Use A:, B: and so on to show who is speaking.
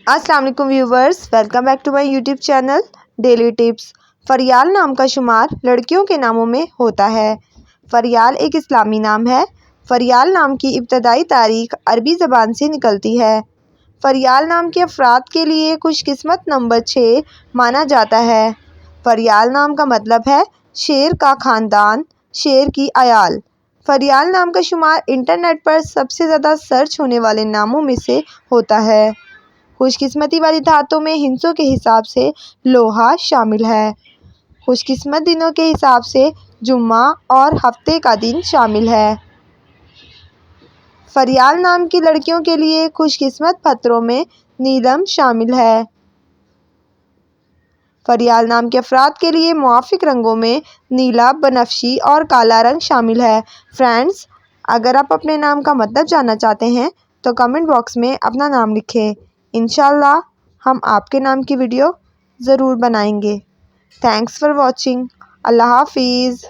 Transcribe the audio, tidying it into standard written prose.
A: السلام علیکم viewers, welcome back to my YouTube channel daily tips. Faryal نام کا شمار لڑکیوں کے ناموں میں ہوتا ہے۔ فریال ایک اسلامی نام ہے۔ فریال نام کی ابتدائی تاریخ عربی زبان سے نکلتی ہے۔ فریال نام کے افراد کے لیے خوش قسمت نمبر 6 مانا جاتا ہے۔ فریال نام کا مطلب ہے شیر کا خاندان، شیر کی عیال۔ فریال نام کا شمار انٹرنیٹ پر سب سے زیادہ سرچ ہونے والے ناموں میں سے ہوتا ہے۔ خوش قسمتی والی دھاتوں میں ہندسوں کے حساب سے لوہا شامل ہے۔ خوش قسمت دنوں کے حساب سے جمعہ اور ہفتے کا دن شامل ہے۔ فریال نام کی لڑکیوں کے لیے خوش قسمت پتھروں میں نیلم شامل ہے۔ فریال نام کے افراد کے لیے موافق رنگوں میں نیلا، بنفشی اور کالا رنگ شامل ہے۔ فرینڈز، اگر آپ اپنے نام کا مطلب جاننا چاہتے ہیں تو کمنٹ باکس میں اپنا نام لکھیں۔ انشاءاللہ ہم آپ کے نام کی ویڈیو ضرور بنائیں گے۔ Thanks for watching. اللہ حافظ۔